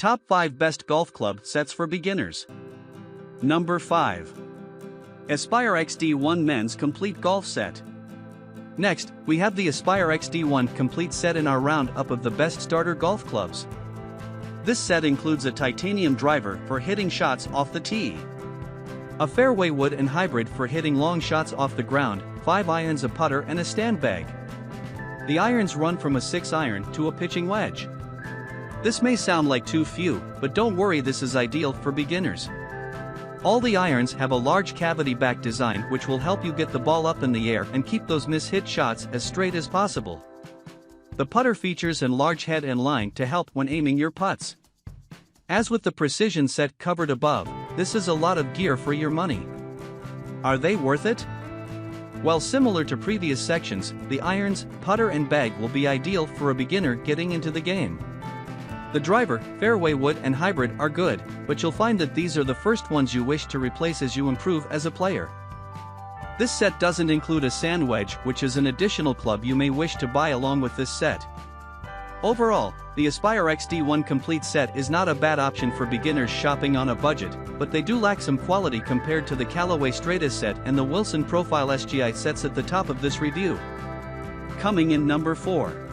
Top 5 Best Golf Club Sets for Beginners. Number 5. Aspire XD1 Men's Complete Golf Set. Next, we have the Aspire XD1 Complete Set in our roundup of the best starter golf clubs. This set includes a titanium driver for hitting shots off the tee, a fairway wood and hybrid for hitting long shots off the ground, 5 irons, a putter and a sandbag. The irons run from a 6-iron to a pitching wedge. This may sound like too few, but don't worry, this is ideal for beginners. All the irons have a large cavity back design which will help you get the ball up in the air and keep those miss-hit shots as straight as possible. The putter features an large head and line to help when aiming your putts. As with the precision set covered above, this is a lot of gear for your money. Are they worth it? Well, similar to previous sections, the irons, putter and bag will be ideal for a beginner getting into the game. The driver, fairway wood and hybrid are good, but you'll find that these are the first ones you wish to replace as you improve as a player. This set doesn't include a sand wedge, which is an additional club you may wish to buy along with this set. Overall, the Aspire XD1 Complete Set is not a bad option for beginners shopping on a budget, but they do lack some quality compared to the Callaway Strata set and the Wilson Profile SGI sets at the top of this review. Coming in number 4.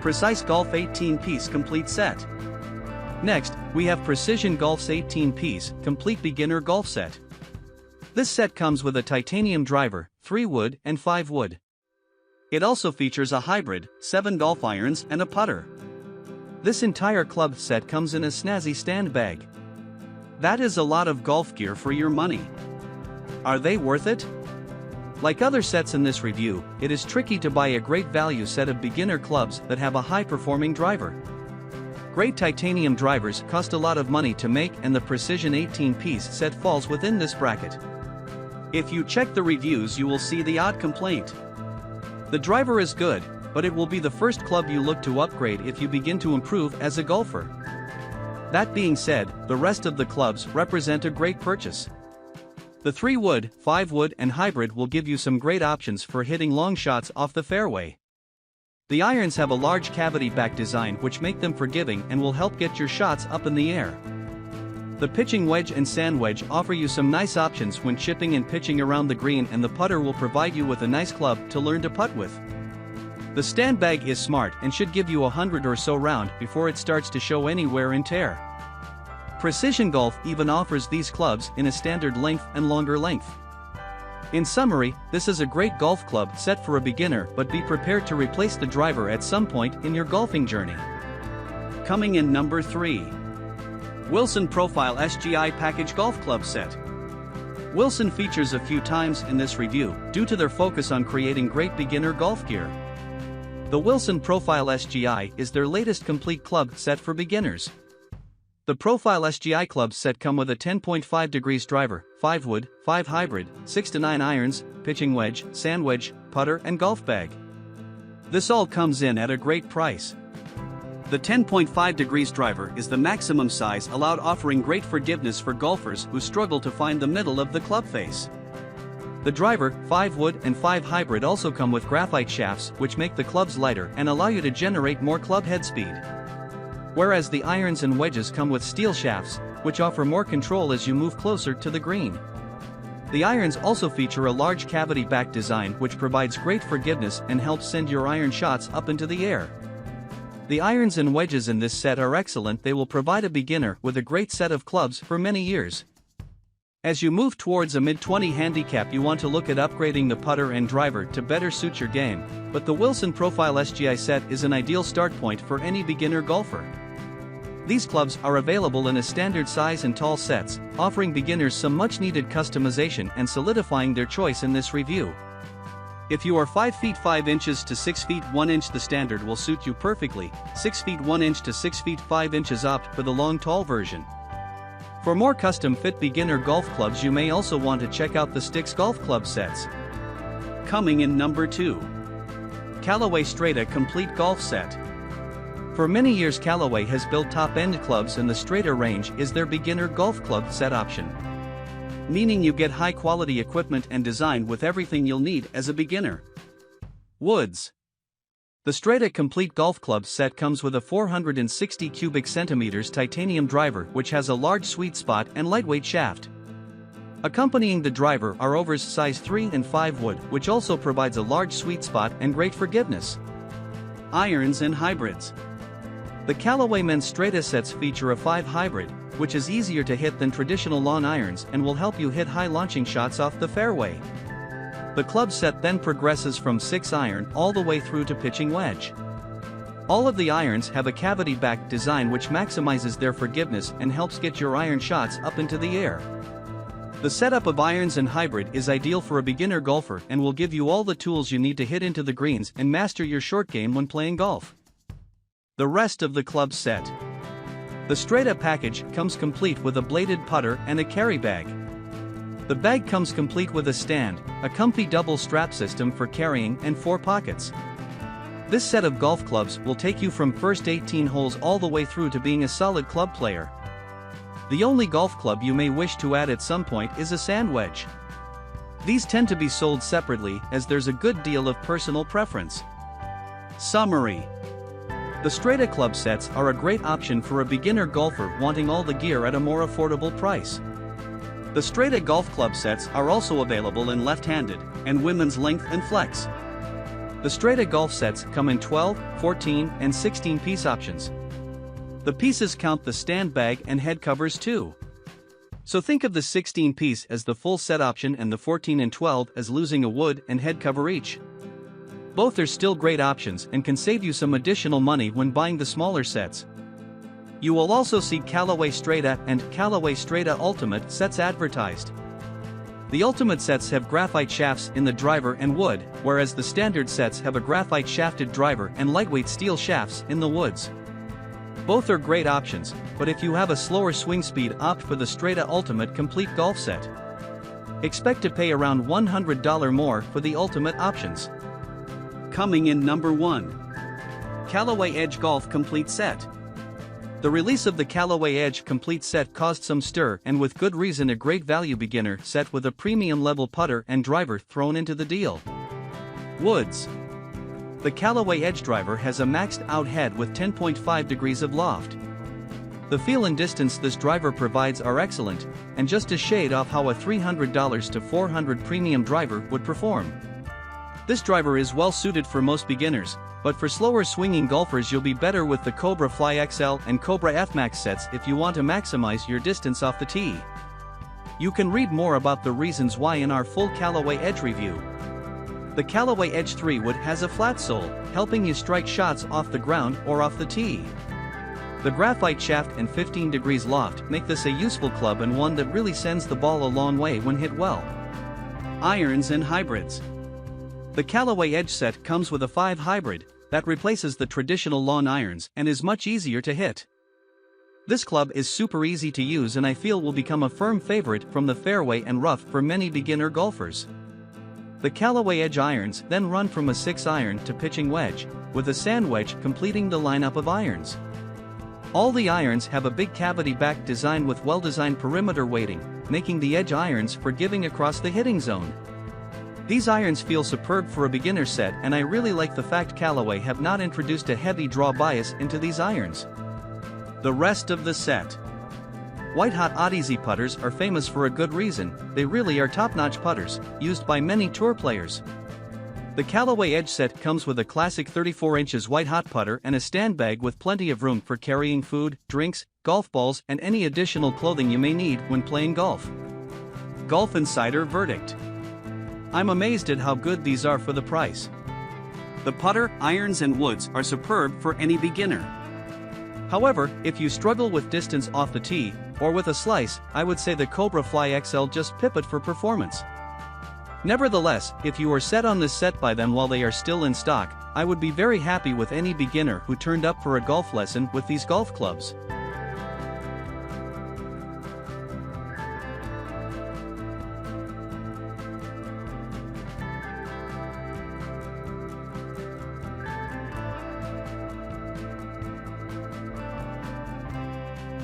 Precise Golf 18-Piece Complete Set. Next, we have Precision Golf's 18-Piece Complete Beginner Golf Set. This set comes with a titanium driver, 3 wood and 5 wood. It also features a hybrid, 7 golf irons and a putter. This entire club set comes in a snazzy stand bag. That is a lot of golf gear for your money. Are they worth it? Like other sets in this review, it is tricky to buy a great value set of beginner clubs that have a high-performing driver. Great titanium drivers cost a lot of money to make, and the Precision 18-piece set falls within this bracket. If you check the reviews, you will see the odd complaint. The driver is good, but it will be the first club you look to upgrade if you begin to improve as a golfer. That being said, the rest of the clubs represent a great purchase. The 3 wood, 5 wood and hybrid will give you some great options for hitting long shots off the fairway. The irons have a large cavity back design which make them forgiving and will help get your shots up in the air. The pitching wedge and sand wedge offer you some nice options when chipping and pitching around the green, and the putter will provide you with a nice club to learn to putt with. The stand bag is smart and should give you 100 or so round before it starts to show any wear and tear. Precision Golf even offers these clubs in a standard length and longer length. In summary, this is a great golf club set for a beginner, but be prepared to replace the driver at some point in your golfing journey. Coming in number 3. Wilson Profile SGI Package Golf Club Set. Wilson features a few times in this review due to their focus on creating great beginner golf gear. The Wilson Profile SGI is their latest complete club set for beginners. The Profile SGI club set come with a 10.5 degrees driver, 5 wood, 5 hybrid, 6 to 9 irons, pitching wedge, sand wedge, putter and golf bag. This all comes in at a great price. The 10.5 degrees driver is the maximum size allowed, offering great forgiveness for golfers who struggle to find the middle of the club face. The driver, 5 wood and 5 hybrid also come with graphite shafts which make the clubs lighter and allow you to generate more club head speed. Whereas the irons and wedges come with steel shafts, which offer more control as you move closer to the green. The irons also feature a large cavity back design which provides great forgiveness and helps send your iron shots up into the air. The irons and wedges in this set are excellent. They will provide a beginner with a great set of clubs for many years. As you move towards a mid-20 handicap, you want to look at upgrading the putter and driver to better suit your game, but the Wilson Profile SGI set is an ideal start point for any beginner golfer. These clubs are available in a standard size and tall sets, offering beginners some much-needed customization and solidifying their choice in this review. If you are 5 feet 5 inches to 6 feet 1 inch, the standard will suit you perfectly. 6 feet 1 inch to 6 feet 5 inches, opt for the long tall version. For more custom-fit beginner golf clubs, you may also want to check out the Sticks Golf Club sets. Coming in number 2. Callaway Strata Complete Golf Set. For many years, Callaway has built top-end clubs, and the Strata range is their beginner golf club set option. Meaning you get high-quality equipment and design with everything you'll need as a beginner. Woods. The Strata Complete Golf Club set comes with a 460 cubic centimeters titanium driver which has a large sweet spot and lightweight shaft. Accompanying the driver are overs size 3 and 5 wood, which also provides a large sweet spot and great forgiveness. Irons and hybrids. The Callaway men's Strata sets feature a 5 hybrid, which is easier to hit than traditional lawn irons and will help you hit high launching shots off the fairway. The club set then progresses from 6 iron all the way through to pitching wedge. All of the irons have a cavity-backed design which maximizes their forgiveness and helps get your iron shots up into the air. The setup of irons and hybrid is ideal for a beginner golfer and will give you all the tools you need to hit into the greens and master your short game when playing golf. The rest of the club set. The Strata package comes complete with a bladed putter and a carry bag. The bag comes complete with a stand, a comfy double strap system for carrying and 4 pockets. This set of golf clubs will take you from first 18 holes all the way through to being a solid club player. The only golf club you may wish to add at some point is a sand wedge. These tend to be sold separately as there's a good deal of personal preference. Summary. The Strata club sets are a great option for a beginner golfer wanting all the gear at a more affordable price. The Strata golf club sets are also available in left-handed and women's length and flex. The Strata golf sets come in 12, 14, and 16 piece options. The pieces count the stand bag and head covers too. So think of the 16 piece as the full set option and the 14 and 12 as losing a wood and head cover each. Both are still great options and can save you some additional money when buying the smaller sets. You will also see Callaway Strata and Callaway Strata Ultimate sets advertised. The Ultimate sets have graphite shafts in the driver and wood, whereas the standard sets have a graphite shafted driver and lightweight steel shafts in the woods. Both are great options, but if you have a slower swing speed, opt for the Strata Ultimate Complete Golf Set. Expect to pay around $100 more for the Ultimate options. Coming in number 1. Callaway Edge Golf Complete Set. The release of the Callaway Edge Complete Set caused some stir, and with good reason. A great value beginner set with a premium level putter and driver thrown into the deal. Woods. The Callaway Edge driver has a maxed out head with 10.5 degrees of loft. The feel and distance this driver provides are excellent, and just a shade off how a $300 to $400 premium driver would perform. This driver is well suited for most beginners, but for slower swinging golfers you'll be better with the Cobra Fly XL and Cobra F Max sets if you want to maximize your distance off the tee. You can read more about the reasons why in our full Callaway Edge review. The Callaway Edge 3 wood has a flat sole, helping you strike shots off the ground or off the tee. The graphite shaft and 15 degrees loft make this a useful club and one that really sends the ball a long way when hit well. Irons and hybrids. The Callaway Edge set comes with a 5 hybrid that replaces the traditional lawn irons and is much easier to hit. This club is super easy to use and I feel will become a firm favorite from the fairway and rough for many beginner golfers. The Callaway Edge irons then run from a 6 iron to pitching wedge, with a sand wedge completing the lineup of irons. All the irons have a big cavity-backed design with well-designed perimeter weighting, making the Edge irons forgiving across the hitting zone. These irons feel superb for a beginner set, and I really like the fact Callaway have not introduced a heavy draw bias into these irons. The rest of the set. White Hot Odyssey putters are famous for a good reason. They really are top-notch putters, used by many tour players. The Callaway Edge set comes with a classic 34 inches White Hot putter and a stand bag with plenty of room for carrying food, drinks, golf balls, and any additional clothing you may need when playing golf. Golf Insider verdict. I'm amazed at how good these are for the price. The putter, irons and woods are superb for any beginner. However, if you struggle with distance off the tee, or with a slice, I would say the Cobra Fly XL just pip it for performance. Nevertheless, if you are set on this set, buy them while they are still in stock. I would be very happy with any beginner who turned up for a golf lesson with these golf clubs.